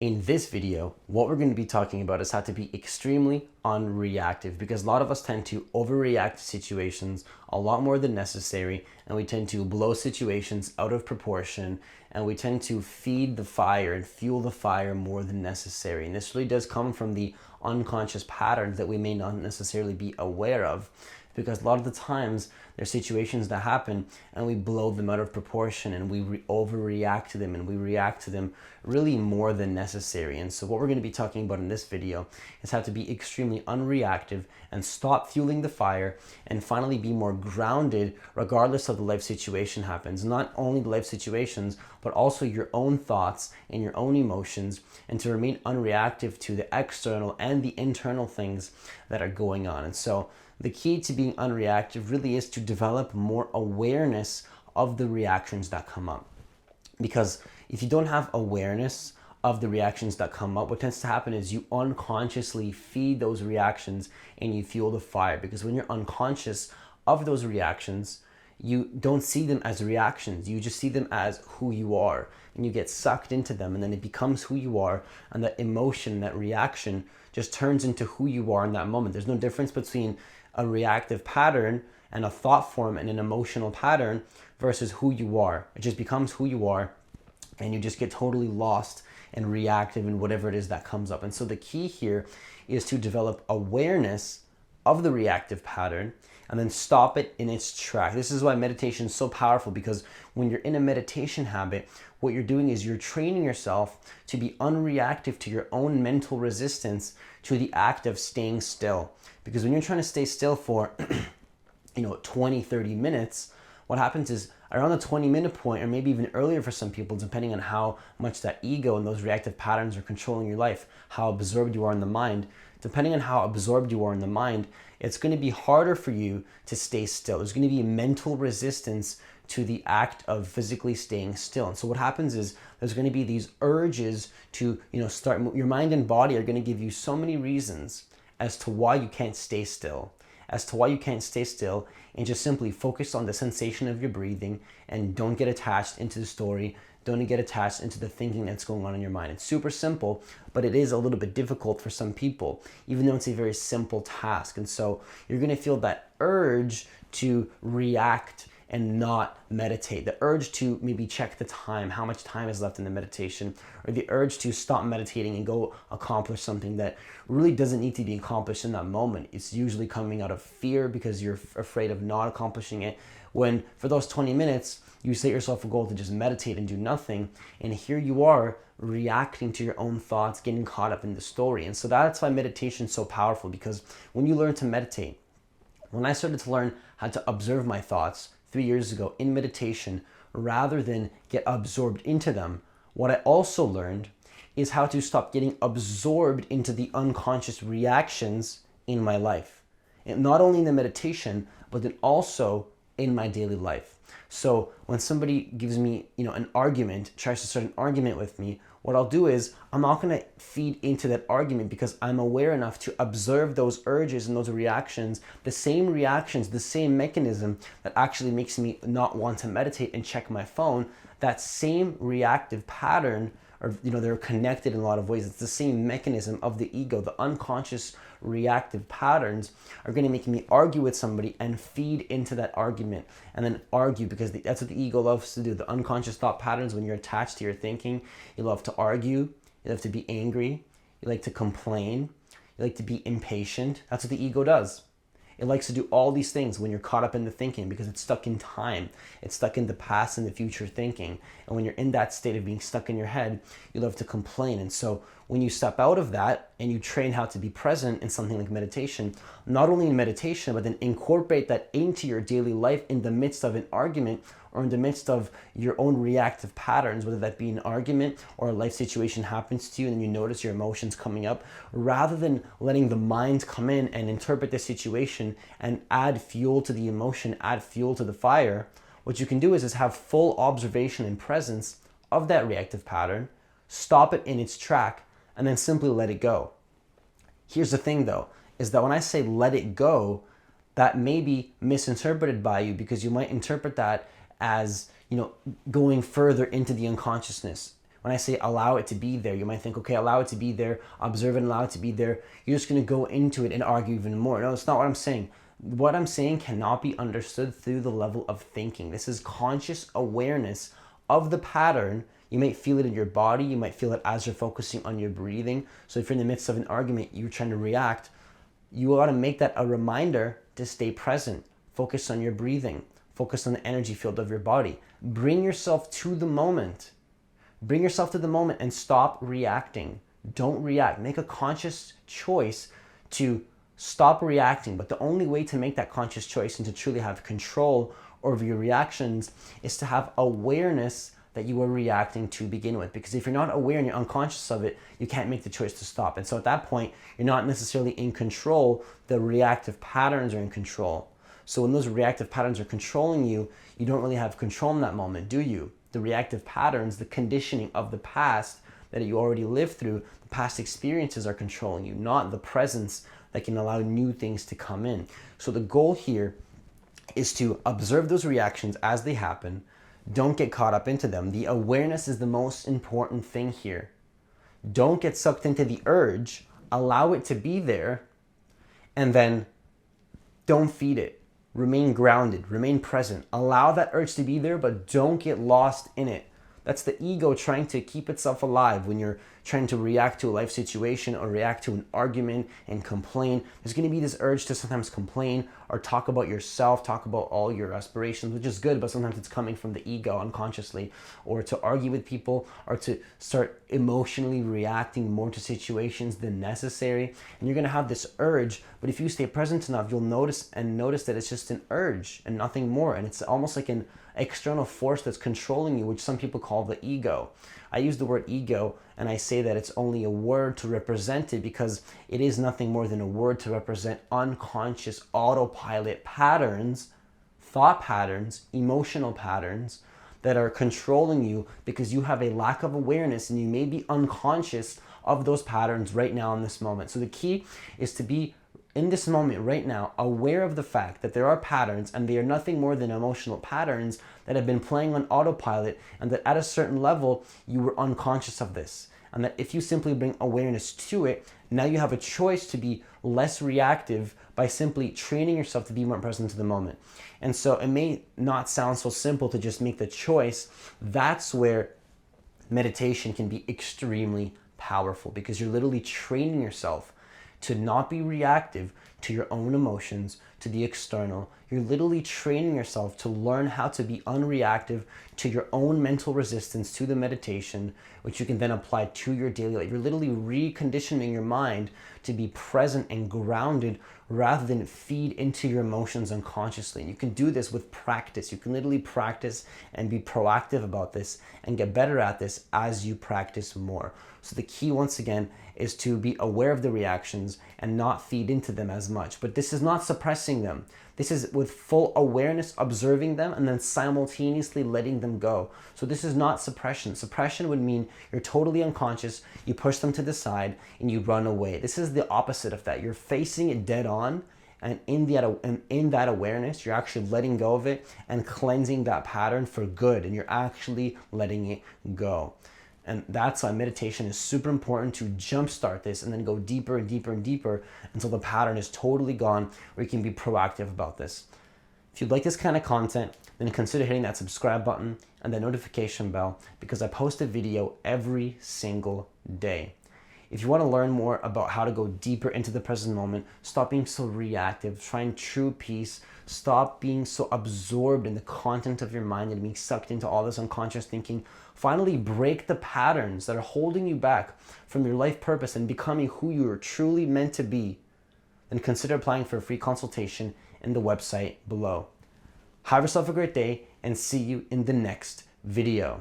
In this video, what we're going to be talking about is how to be extremely unreactive, because a lot of us tend to overreact to situations a lot more than necessary, and we tend to blow situations out of proportion, and we tend to feed the fire and fuel the fire more than necessary. And this really does come from the unconscious patterns that we may not necessarily be aware of, because a lot of the times there's situations that happen and we blow them out of proportion and we overreact to them and we react to them really more than necessary. And so what we're going to be talking about in this video is how to be extremely unreactive and stop fueling the fire and finally be more grounded regardless of the life situation happens. Not only the life situations, but also your own thoughts and your own emotions, and to remain unreactive to the external and the internal things that are going on. And so the key to being unreactive really is to develop more awareness of the reactions that come up. Because if you don't have awareness of the reactions that come up, what tends to happen is you unconsciously feed those reactions and you fuel the fire. Because when you're unconscious of those reactions, you don't see them as reactions. You just see them as who you are, and you get sucked into them, and then it becomes who you are, and that emotion, that reaction just turns into who you are in that moment. There's no difference between a reactive pattern and a thought form and an emotional pattern versus who you are. It just becomes who you are, and you just get totally lost and reactive in whatever it is that comes up. And so the key here is to develop awareness of the reactive pattern and then stop it in its track. This is why meditation is so powerful, because when you're in a meditation habit, what you're doing is you're training yourself to be unreactive to your own mental resistance to the act of staying still. Because when you're trying to stay still for 20, 30 minutes, what happens is around the 20-minute point, or maybe even earlier for some people, depending on how much that ego and those reactive patterns are controlling your life, how absorbed you are in the mind, depending on how absorbed you are in the mind, it's going to be harder for you to stay still. There's going to be mental resistance to the act of physically staying still. And so what happens is there's going to be these urges to, start. Your mind and body are going to give you so many reasons as to why you can't stay still, and just simply focus on the sensation of your breathing and don't get attached into the story. Don't get attached into the thinking that's going on in your mind. It's super simple, but it is a little bit difficult for some people, even though it's a very simple task. And so you're going to feel that urge to react and not meditate, the urge to maybe check the time, how much time is left in the meditation, or the urge to stop meditating and go accomplish something that really doesn't need to be accomplished in that moment. It's usually coming out of fear because you're afraid of not accomplishing it, when for those 20 minutes, you set yourself a goal to just meditate and do nothing, and here you are reacting to your own thoughts, getting caught up in the story. And so that's why meditation is so powerful, because when you learn to meditate, when I started to learn how to observe my thoughts 3 years ago in meditation, rather than get absorbed into them, what I also learned is how to stop getting absorbed into the unconscious reactions in my life. And not only in the meditation, but then also in my daily life. So when somebody gives me, an argument, tries to start an argument with me, what I'll do is I'm not going to feed into that argument, because I'm aware enough to observe those urges and those reactions, the same reactions, the same mechanism that actually makes me not want to meditate and check my phone. That same reactive pattern, or they're connected in a lot of ways. It's the same mechanism of the ego. The unconscious reactive patterns are going to make me argue with somebody and feed into that argument and then argue, because that's what the ego loves to do. The unconscious thought patterns, when you're attached to your thinking, you love to argue, you love to be angry, you like to complain, you like to be impatient. That's what the ego does. It likes to do all these things when you're caught up in the thinking, because it's stuck in time. It's stuck in the past and the future thinking. And when you're in that state of being stuck in your head, you love to complain. And so when you step out of that and you train how to be present in something like meditation, not only in meditation, but then incorporate that into your daily life in the midst of an argument or in the midst of your own reactive patterns, whether that be an argument or a life situation happens to you and you notice your emotions coming up, rather than letting the mind come in and interpret the situation and add fuel to the emotion, add fuel to the fire, what you can do is have full observation and presence of that reactive pattern, stop it in its track, and then simply let it go. Here's the thing though, is that when I say let it go, that may be misinterpreted by you, because you might interpret that as, going further into the unconsciousness, When I say allow it to be there, you might think, okay, allow it to be there, observe it and allow it to be there. You're just going to go into it and argue even more. No, it's not what I'm saying. What I'm saying cannot be understood through the level of thinking. This is conscious awareness of the pattern. You might feel it in your body. You might feel it as you're focusing on your breathing. So if you're in the midst of an argument, you're trying to react, you got to make that a reminder to stay present. Focus on your breathing. Focus on the energy field of your body. Bring yourself to the moment. Bring yourself to the moment and stop reacting. Don't react. Make a conscious choice to stop reacting. But the only way to make that conscious choice and to truly have control over your reactions is to have awareness that you are reacting to begin with. Because if you're not aware and you're unconscious of it, you can't make the choice to stop. And so at that point, you're not necessarily in control. The reactive patterns are in control. So when those reactive patterns are controlling you, you don't really have control in that moment, do you? The reactive patterns, the conditioning of the past that you already lived through, the past experiences are controlling you, not the presence that can allow new things to come in. So the goal here is to observe those reactions as they happen. Don't get caught up into them. The awareness is the most important thing here. Don't get sucked into the urge. Allow it to be there, and then don't feed it. Remain grounded, remain present. Allow that urge to be there, but don't get lost in it. That's the ego trying to keep itself alive when you're trying to react to a life situation or react to an argument and complain. There's going to be this urge to sometimes complain or talk about yourself, talk about all your aspirations, which is good, but sometimes it's coming from the ego unconsciously, or to argue with people, or to start emotionally reacting more to situations than necessary. And you're going to have this urge, but if you stay present enough, you'll notice that it's just an urge and nothing more. And it's almost like an external force that's controlling you, which some people call the ego. I use the word ego and I say that it's only a word to represent it because it is nothing more than a word to represent unconscious autopilot patterns, thought patterns, emotional patterns that are controlling you because you have a lack of awareness and you may be unconscious of those patterns right now in this moment. So the key is to be in this moment right now, aware of the fact that there are patterns and they are nothing more than emotional patterns that have been playing on autopilot, and that at a certain level, you were unconscious of this. And that if you simply bring awareness to it, now you have a choice to be less reactive by simply training yourself to be more present to the moment. And so it may not sound so simple to just make the choice. That's where meditation can be extremely powerful, because you're literally training yourself to not be reactive to your own emotions, to the external. You're literally training yourself to learn how to be unreactive to your own mental resistance to the meditation, which you can then apply to your daily life. You're literally reconditioning your mind to be present and grounded rather than feed into your emotions unconsciously. And you can do this with practice. You can literally practice and be proactive about this and get better at this as you practice more. So the key, once again, is to be aware of the reactions and not feed into them as much. But this is not suppressing them. This is with full awareness, observing them, and then simultaneously letting them go. So this is not suppression. Suppression would mean you're totally unconscious, you push them to the side, and you run away. This is the opposite of that. You're facing it dead on, and in that awareness, you're actually letting go of it and cleansing that pattern for good, and you're actually letting it go. And that's why meditation is super important, to jumpstart this and then go deeper and deeper and deeper until the pattern is totally gone, where you can be proactive about this. If you'd like this kind of content, then consider hitting that subscribe button and the notification bell, because I post a video every single day. If you want to learn more about how to go deeper into the present moment, stop being so reactive, find true peace, stop being so absorbed in the content of your mind and being sucked into all this unconscious thinking, finally break the patterns that are holding you back from your life purpose and becoming who you are truly meant to be, then consider applying for a free consultation in the website below. Have yourself a great day and see you in the next video.